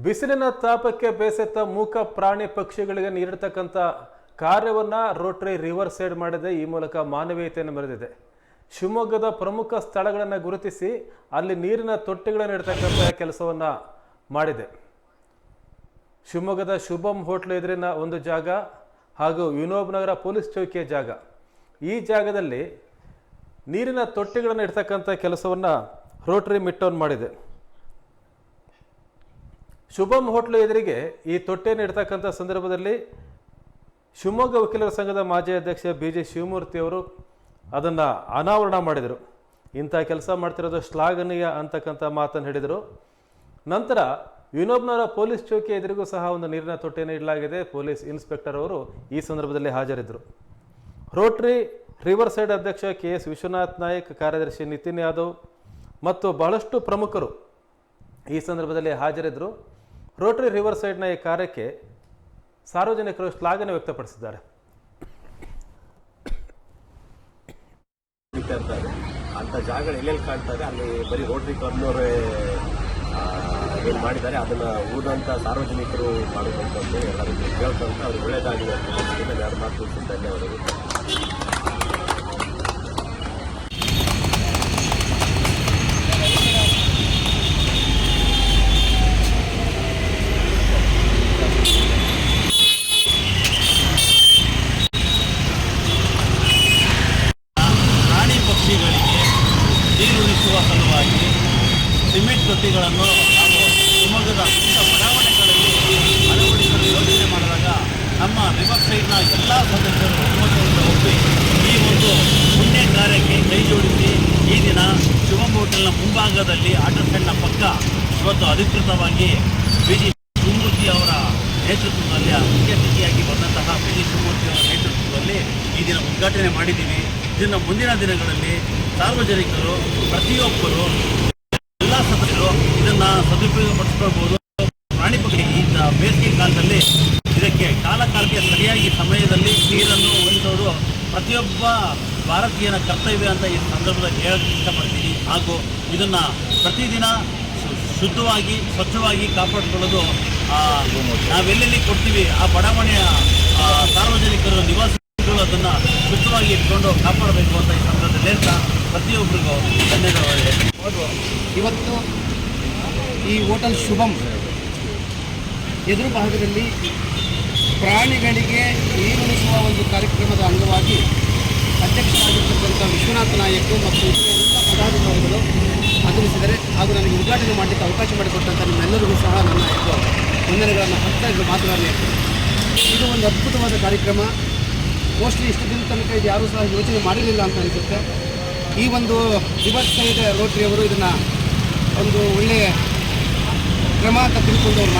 ಬಿಸಿಲಿನ ತಾಪಕ್ಕೆ ಬೇಸತ್ತ ಮೂಕ ಪ್ರಾಣಿ ಪಕ್ಷಿಗಳಿಗೆ ನೀಡಿರ್ತಕ್ಕಂಥ ಕಾರ್ಯವನ್ನು ರೋಟರಿ ರಿವರ್ ಸೈಡ್ ಮಾಡಿದೆ. ಈ ಮೂಲಕ ಮಾನವೀಯತೆಯನ್ನು ಮೆರೆದಿದೆ. ಶಿವಮೊಗ್ಗದ ಪ್ರಮುಖ ಸ್ಥಳಗಳನ್ನು ಗುರುತಿಸಿ ಅಲ್ಲಿ ನೀರಿನ ತೊಟ್ಟಿಗಳನ್ನು ಇಡ್ತಕ್ಕಂಥ ಕೆಲಸವನ್ನು ಮಾಡಿದೆ. ಶಿವಮೊಗ್ಗದ ಶುಭಂ ಹೋಟ್ಲು ಎದುರಿನ ಒಂದು ಜಾಗ ಹಾಗೂ ವಿನೋಬ್ ನಗರ ಪೊಲೀಸ್ ಚೌಕಿಯ ಜಾಗ, ಈ ಜಾಗದಲ್ಲಿ ನೀರಿನ ತೊಟ್ಟಿಗಳನ್ನು ಇಡ್ತಕ್ಕಂಥ ಕೆಲಸವನ್ನು ರೋಟರಿ ಮಿಟ್ಟೌನ್ ಮಾಡಿದೆ. ಶುಭಂ ಹೋಟ್ಲು ಎದುರಿಗೆ ಈ ತೊಟ್ಟೆಯನ್ನು ಇಡ್ತಕ್ಕಂಥ ಸಂದರ್ಭದಲ್ಲಿ ಶಿವಮೊಗ್ಗ ವಕೀಲರ ಸಂಘದ ಮಾಜಿ ಅಧ್ಯಕ್ಷ BJ ಶಿವಮೂರ್ತಿ ಅವರು ಅದನ್ನು ಅನಾವರಣ ಮಾಡಿದರು. ಇಂಥ ಕೆಲಸ ಮಾಡ್ತಿರೋದು ಶ್ಲಾಘನೀಯ ಅಂತಕ್ಕಂಥ ಮಾತನ್ನು ಹೇಳಿದರು. ನಂತರ ವಿನೋಬ್ನವರ ಪೊಲೀಸ್ ಚೌಕಿ ಎದುರಿಗೂ ಸಹ ಒಂದು ನೀರಿನ ತೊಟ್ಟೆಯನ್ನು ಇಡಲಾಗಿದೆ. ಪೊಲೀಸ್ ಇನ್ಸ್ಪೆಕ್ಟರ್ ಅವರು ಈ ಸಂದರ್ಭದಲ್ಲಿ ಹಾಜರಿದ್ದರು. ರೋಟರಿ ರಿವರ್ ಸೈಡ್ ಅಧ್ಯಕ್ಷ KS ವಿಶ್ವನಾಥ್ ನಾಯಕ್, ಕಾರ್ಯದರ್ಶಿ ನಿತಿನ್ ಯಾದವ್ ಮತ್ತು ಬಹಳಷ್ಟು ಪ್ರಮುಖರು ಈ ಸಂದರ್ಭದಲ್ಲಿ ಹಾಜರಿದ್ದರು. ರೋಟರಿ ರಿವರ್ ಸೈಡ್ನ ಈ ಕಾರ್ಯಕ್ಕೆ ಸಾರ್ವಜನಿಕರು ಶ್ಲಾಘನೆ ವ್ಯಕ್ತಪಡಿಸಿದ್ದಾರೆ. ಅಂತ ಜಾಗಗಳು ಎಲ್ಲೆಲ್ಲಿ ಕಾಣ್ತಾರೆ ಅಲ್ಲಿ ಬರೀ ರೋಟರಿ ಕ್ಲಬ್ನವರೇ ಏನು ಮಾಡಿದ್ದಾರೆ ಅದನ್ನು ಉಳಿದಂಥ ಸಾರ್ವಜನಿಕರು ಮಾಡಬೇಕಂತ ಎಲ್ಲರಿಗೂ ಕೇಳ್ಕೊಂತ ಅವ್ರಿಗೆ ಒಳ್ಳೆಯದಾಗಿದೆ ಅಂತ ಯಾರು ಮಾತು ಧನ್ಯವಾದಗಳು. ನೀರುಣಿಸುವ ಸಲುವಾಗಿ ಸಿಮೆಂಟ್ ತೊಟ್ಟಿಗಳನ್ನು ಹಾಗೂ ಶಿವಮೊಗ್ಗದ ವಿವಿಧ ಬಡಾವಣೆಗಳಲ್ಲಿ ಅಳವಡಿಸಲು ಯೋಜನೆ ಮಾಡಿದಾಗ ನಮ್ಮ ರಿವರ್ ಸೈಡ್ನ ಎಲ್ಲ ಸದಸ್ಯರು ಒಮ್ಮತದಿಂದ ಒಪ್ಪಿ ಈ ಒಂದು ಪುಣ್ಯ ಕಾರ್ಯಕ್ಕೆ ಕೈ ಜೋಡಿಸಿ ಈ ದಿನ ಶಿವಮೊಗ್ಗ ಹೋಟೆಲ್ನ ಮುಂಭಾಗದಲ್ಲಿ ಆಟೋ ಸ್ಟ್ಯಾಂಡ್ನ ಪಕ್ಕ ಇವತ್ತು ಅಧಿಕೃತವಾಗಿ BJ ಶಿವಮೂರ್ತಿ ಅವರ ನೇತೃತ್ವದಲ್ಲಿ ಮುಖ್ಯ ಅತಿಥಿಯಾಗಿ ಬಂದಂತಹ BJ ಶಿವಮೂರ್ತಿ ಅವರ ನೇತೃತ್ವದಲ್ಲಿ ಈ ದಿನ ಉದ್ಘಾಟನೆ ಮಾಡಿದ್ದೀವಿ. ಇದನ್ನು ಮುಂದಿನ ದಿನಗಳಲ್ಲಿ ಸಾರ್ವಜನಿಕರು ಪ್ರತಿಯೊಬ್ಬರು ಎಲ್ಲ ಸದಸ್ಯರು ಇದನ್ನು ಸದುಪಯೋಗಪಡಿಸ್ಕೊಳ್ಬೋದು. ಪ್ರಾಣಿ ಪಕ್ಷಿ ಈ ಬೇಸಿಗೆ ಕಾಲದಲ್ಲಿ ಇದಕ್ಕೆ ಕಾಲಕಾಲಕ್ಕೆ ಸರಿಯಾಗಿ ಸಮಯದಲ್ಲಿ ನೀರನ್ನು ಒದಗಿಸೋದು ಪ್ರತಿಯೊಬ್ಬ ಭಾರತೀಯನ ಕರ್ತವ್ಯ ಅಂತ ಈ ಸಂದರ್ಭದಲ್ಲಿ ಹೇಳಕ್ಕೆ ಇಷ್ಟಪಡ್ತೀನಿ. ಹಾಗೂ ಇದನ್ನು ಪ್ರತಿದಿನ ಶುದ್ಧವಾಗಿ ಸ್ವಚ್ಛವಾಗಿ ಕಾಪಾಡಿಕೊಳ್ಳೋದು ನಾವೆಲ್ಲೆಲ್ಲಿ ಕೊಡ್ತೀವಿ ಆ ಬಡಾವಣೆಯ ಸಾರ್ವಜನಿಕರು ನಿವಾಸಿಗಳು ಅದನ್ನು ಶುದ್ಧವಾಗಿ ಇಟ್ಕೊಂಡು ಕಾಪಾಡಬೇಕು ಅಂತ ಈ ಸಂದರ್ಭದಲ್ಲಿ ಹೇಳ್ತಾ ಪ್ರತಿಯೊಬ್ಬರಿಗೂ ಧನ್ಯವಾದಗಳು. ಇವತ್ತು ಈ ಹೋಟೆಲ್ ಶುಭಂ ಎದುರು ಭಾಗದಲ್ಲಿ ಪ್ರಾಣಿಗಳಿಗೆ ನೀರುಣಿಸುವ ಒಂದು ಕಾರ್ಯಕ್ರಮದ ಅಂಗವಾಗಿ ಅಧ್ಯಕ್ಷರಾಗಿರ್ತಕ್ಕಂಥ ವಿಶ್ವನಾಥ್ ನಾಯಕ್ ಮತ್ತು ಎಲ್ಲ ಪದಾಧಿಕಾರಿಗಳು ಆಗಮಿಸಿದರೆ ಹಾಗೂ ನನಗೆ ಉದ್ಘಾಟನೆ ಮಾಡಲಿಕ್ಕೆ ಅವಕಾಶ ಮಾಡಿಕೊಟ್ಟಂಥ ನಿಮ್ಮೆಲ್ಲರಿಗೂ ಸಹ ನನ್ನ ವಂದನೆಗಳನ್ನು ಹತ್ತಾ ಮಾತುಗಾರನೇ. ಇದು ಒಂದು ಅದ್ಭುತವಾದ ಕಾರ್ಯಕ್ರಮ. ಮೋಸ್ಟ್ಲಿ ಇಷ್ಟು ದಿನ ತನಕ ಇದು ಯಾರೂ ಸಹ ಯೋಚನೆ ಮಾಡಿರಲಿಲ್ಲ ಅಂತ ಅನಿಸುತ್ತೆ. ಈ ಒಂದು ರಿವರ್ ಸೈಡ್ ರೋಟರಿಯವರು ಇದನ್ನು ಒಂದು ಒಳ್ಳೆಯ ಕ್ರಮ ಅಂತ ತಿಳ್ಕೊಂಡು